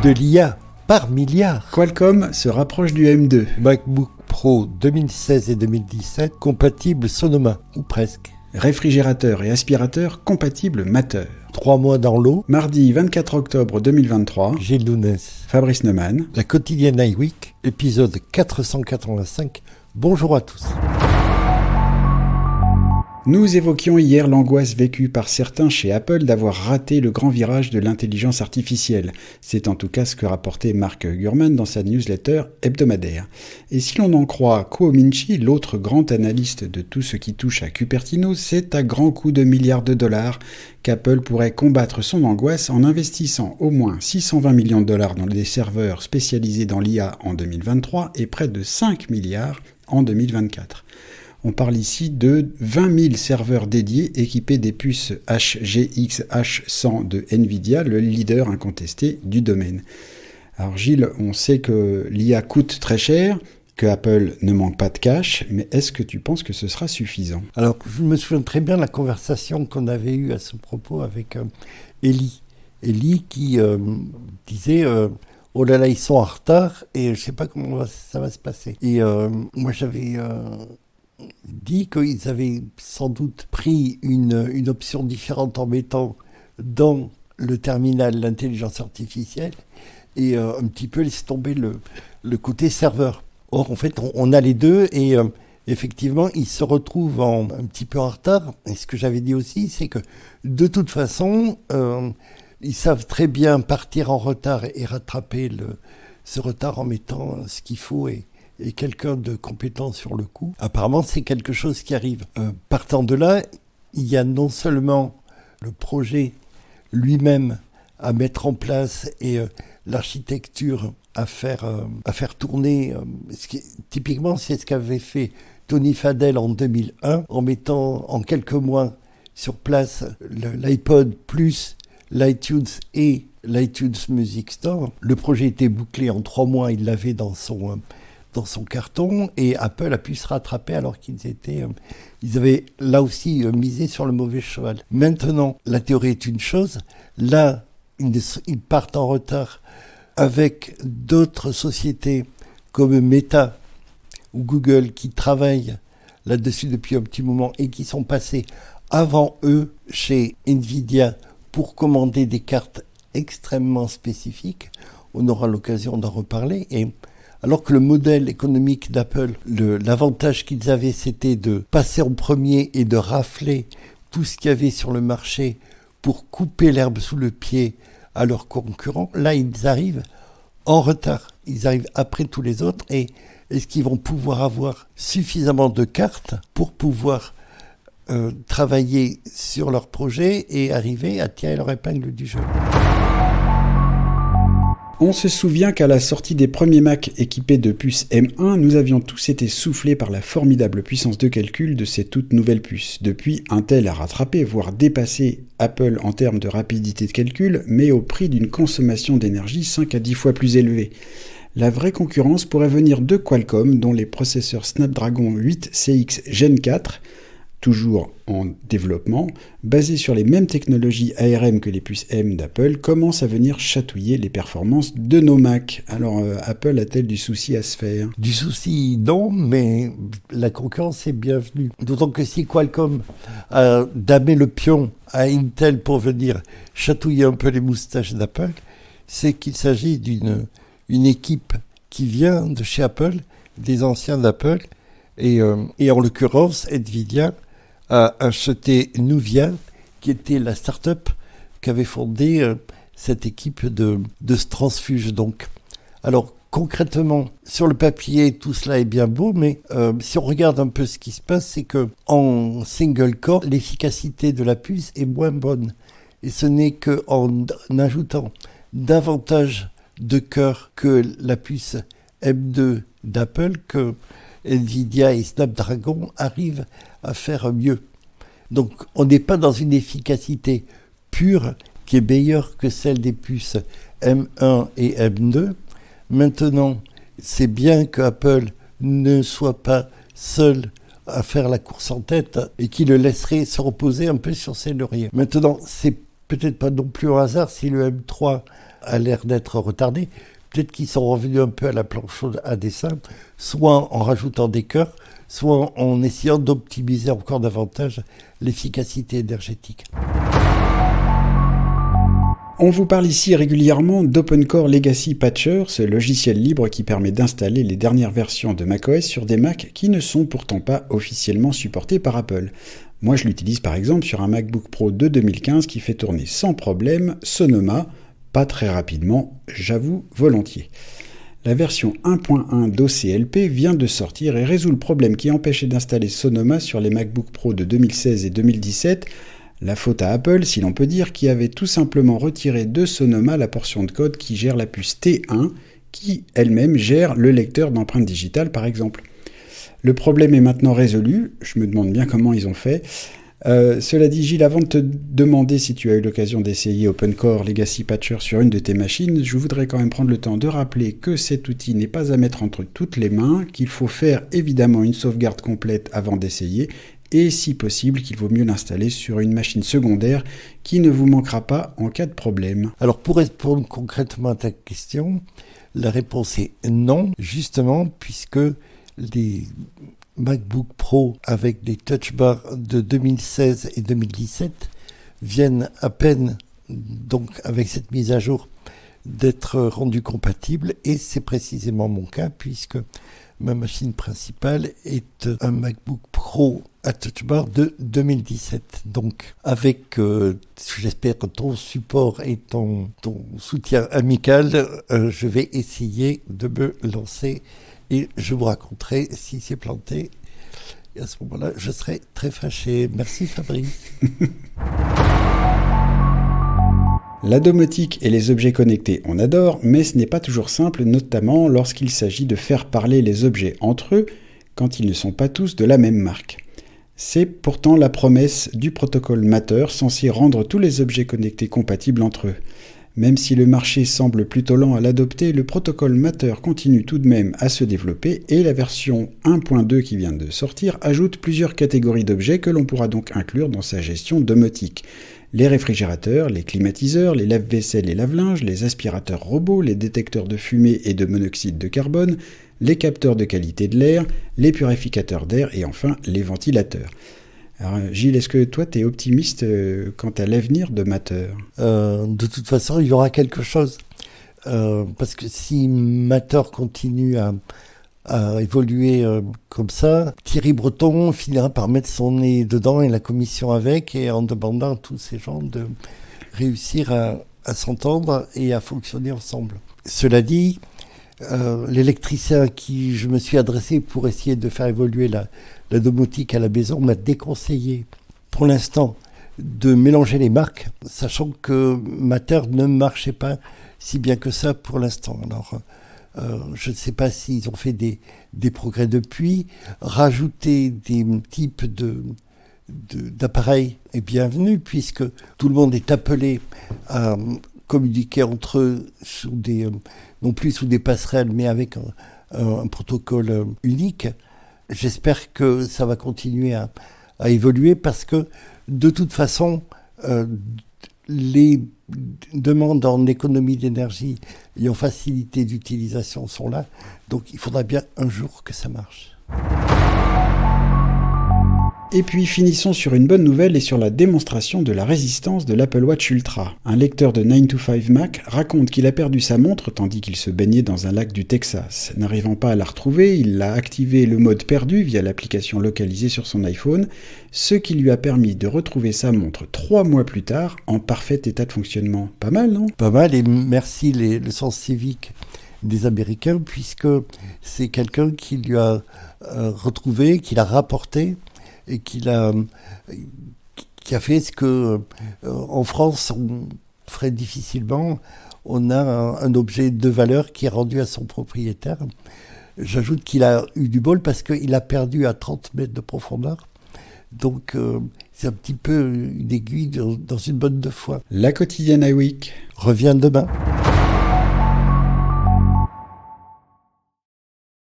De l'IA par milliard. Qualcomm se rapproche du M2. MacBook Pro 2016 et 2017 compatibles Sonoma, ou presque. Réfrigérateur et aspirateur compatibles Matter. 3 mois dans l'eau. Mardi 24 octobre 2023. Gilles Lounès. Fabrice Neumann. La quotidienne iWeek, épisode 485. Bonjour à tous. Nous évoquions hier l'angoisse vécue par certains chez Apple d'avoir raté le grand virage de l'intelligence artificielle. C'est en tout cas ce que rapportait Mark Gurman dans sa newsletter hebdomadaire. Et si l'on en croit Kuo Min-chi, l'autre grand analyste de tout ce qui touche à Cupertino, c'est à grands coups de milliards de dollars qu'Apple pourrait combattre son angoisse en investissant au moins 620 millions de dollars dans des serveurs spécialisés dans l'IA en 2023 et près de 5 milliards en 2024. On parle ici de 20 000 serveurs dédiés équipés des puces HGX H100 de Nvidia, le leader incontesté du domaine. Alors Gilles, on sait que l'IA coûte très cher, que Apple ne manque pas de cash, mais est-ce que tu penses que ce sera suffisant ? Alors, je me souviens très bien de la conversation qu'on avait eue à ce propos avec Ellie. Ellie qui disait oh là là, ils sont en retard et je ne sais pas comment ça va se passer. Et moi, j'avais dit qu'ils avaient sans doute pris une option différente en mettant dans le terminal l'intelligence artificielle et un petit peu laisser tomber le côté serveur. Or, en fait, on a les deux et effectivement, ils se retrouvent un petit peu en retard. Et ce que j'avais dit aussi, c'est que de toute façon, ils savent très bien partir en retard et rattraper ce retard en mettant ce qu'il faut et quelqu'un de compétent sur le coup. Apparemment, c'est quelque chose qui arrive. Partant de là, il y a non seulement le projet lui-même à mettre en place et l'architecture à faire tourner. Typiquement, c'est ce qu'avait fait Tony Fadell en 2001 en mettant en quelques mois sur place l'iPod plus l'iTunes et l'iTunes Music Store. Le projet était bouclé en 3 mois, il l'avait dans son carton et Apple a pu se rattraper alors ils avaient là aussi misé sur le mauvais cheval. Maintenant, la théorie est une chose. Là, ils partent en retard avec d'autres sociétés comme Meta ou Google qui travaillent là-dessus depuis un petit moment et qui sont passés avant eux chez Nvidia pour commander des cartes extrêmement spécifiques. On aura l'occasion d'en reparler. Et alors que le modèle économique d'Apple, l'avantage qu'ils avaient, c'était de passer en premier et de rafler tout ce qu'il y avait sur le marché pour couper l'herbe sous le pied à leurs concurrents. Là, ils arrivent en retard. Ils arrivent après tous les autres. Et est-ce qu'ils vont pouvoir avoir suffisamment de cartes pour pouvoir travailler sur leur projet et arriver à tirer leur épingle du jeu ? On se souvient qu'à la sortie des premiers Mac équipés de puces M1, nous avions tous été soufflés par la formidable puissance de calcul de ces toutes nouvelles puces. Depuis, Intel a rattrapé, voire dépassé Apple en termes de rapidité de calcul, mais au prix d'une consommation d'énergie 5 à 10 fois plus élevée. La vraie concurrence pourrait venir de Qualcomm, dont les processeurs Snapdragon 8 CX Gen 4, toujours en développement, basés sur les mêmes technologies ARM que les puces M d'Apple, commencent à venir chatouiller les performances de nos Mac. Alors, Apple a-t-elle du souci à se faire ? Du souci, non, mais la concurrence est bienvenue. D'autant que si Qualcomm a damé le pion à Intel pour venir chatouiller un peu les moustaches d'Apple, c'est qu'il s'agit d'une équipe qui vient de chez Apple, des anciens d'Apple, et en l'occurrence, Nvidia a acheté Nuvia, qui était la start-up qu'avait fondée cette équipe de transfuge. Donc, alors concrètement, sur le papier, tout cela est bien beau, mais si on regarde un peu ce qui se passe, c'est que en single core, l'efficacité de la puce est moins bonne. Et ce n'est qu'en ajoutant davantage de cœurs que la puce M2 d'Apple que Nvidia et Snapdragon arrivent à faire mieux. Donc on n'est pas dans une efficacité pure qui est meilleure que celle des puces M1 et M2. Maintenant, c'est bien que Apple ne soit pas seul à faire la course en tête et qu'il le laisserait se reposer un peu sur ses lauriers. Maintenant, c'est peut-être pas non plus au hasard si le M3 a l'air d'être retardé. Peut-être qu'ils sont revenus un peu à la planche à dessin, soit en rajoutant des cœurs, soit en essayant d'optimiser encore davantage l'efficacité énergétique. On vous parle ici régulièrement d'OpenCore Legacy Patcher, ce logiciel libre qui permet d'installer les dernières versions de macOS sur des Macs qui ne sont pourtant pas officiellement supportés par Apple. Moi je l'utilise par exemple sur un MacBook Pro de 2015 qui fait tourner sans problème Sonoma, pas très rapidement, j'avoue volontiers. La version 1.1 d'OCLP vient de sortir et résout le problème qui empêchait d'installer Sonoma sur les MacBook Pro de 2016 et 2017. La faute à Apple, si l'on peut dire, qui avait tout simplement retiré de Sonoma la portion de code qui gère la puce T1, qui elle-même gère le lecteur d'empreintes digitales par exemple. Le problème est maintenant résolu, je me demande bien comment ils ont fait. Cela dit, Gilles, avant de te demander si tu as eu l'occasion d'essayer OpenCore Legacy Patcher sur une de tes machines, je voudrais quand même prendre le temps de rappeler que cet outil n'est pas à mettre entre toutes les mains, qu'il faut faire évidemment une sauvegarde complète avant d'essayer, et si possible qu'il vaut mieux l'installer sur une machine secondaire qui ne vous manquera pas en cas de problème. Alors pour répondre concrètement à ta question, la réponse est non, justement puisque les MacBook Pro avec des Touch Bar de 2016 et 2017 viennent à peine, donc avec cette mise à jour, d'être rendus compatibles, et c'est précisément mon cas puisque ma machine principale est un MacBook Pro à Touch Bar de 2017. Donc avec, j'espère, ton support et ton soutien amical, je vais essayer de me lancer et je vous raconterai si c'est planté. Et à ce moment-là, je serai très fâché. Merci Fabrice. La domotique et les objets connectés, on adore, mais ce n'est pas toujours simple, notamment lorsqu'il s'agit de faire parler les objets entre eux quand ils ne sont pas tous de la même marque. C'est pourtant la promesse du protocole Matter censé rendre tous les objets connectés compatibles entre eux. Même si le marché semble plutôt lent à l'adopter, le protocole Matter continue tout de même à se développer et la version 1.2 qui vient de sortir ajoute plusieurs catégories d'objets que l'on pourra donc inclure dans sa gestion domotique. Les réfrigérateurs, les climatiseurs, les lave-vaisselle et lave-linge, les aspirateurs robots, les détecteurs de fumée et de monoxyde de carbone, les capteurs de qualité de l'air, les purificateurs d'air et enfin les ventilateurs. Alors Gilles, est-ce que toi tu es optimiste quant à l'avenir de Matter ? De toute façon, il y aura quelque chose. Parce que si Matter continue à évoluer comme ça, Thierry Breton finira par mettre son nez dedans et la commission avec, et en demandant à tous ces gens de réussir à s'entendre et à fonctionner ensemble. Cela dit, l'électricien à qui je me suis adressé pour essayer de faire évoluer la domotique à la maison m'a déconseillé pour l'instant de mélanger les marques, sachant que Matter ne marchait pas si bien que ça pour l'instant. Alors je ne sais pas s'ils ont fait des progrès depuis. Rajouter des types d'appareils est bienvenu, puisque tout le monde est appelé à communiquer entre eux non plus sous des passerelles, mais avec un protocole unique. J'espère que ça va continuer à évoluer, parce que de toute façon, les demandes en économie d'énergie et en facilité d'utilisation sont là. Donc il faudra bien un jour que ça marche. Et puis finissons sur une bonne nouvelle et sur la démonstration de la résistance de l'Apple Watch Ultra. Un lecteur de 9to5 Mac raconte qu'il a perdu sa montre tandis qu'il se baignait dans un lac du Texas. N'arrivant pas à la retrouver, il a activé le mode perdu via l'application localisée sur son iPhone, ce qui lui a permis de retrouver sa montre 3 mois plus tard en parfait état de fonctionnement. Pas mal, non ? Pas mal, et merci le sens civique des Américains, puisque c'est quelqu'un qui lui a retrouvé, qui l'a rapporté, et qui a fait ce que en France on ferait difficilement. On a un objet de valeur qui est rendu à son propriétaire. J'ajoute qu'il a eu du bol parce qu'il a perdu à 30 mètres de profondeur. Donc c'est un petit peu une aiguille dans une botte de foin. La quotidienne iWeek revient demain.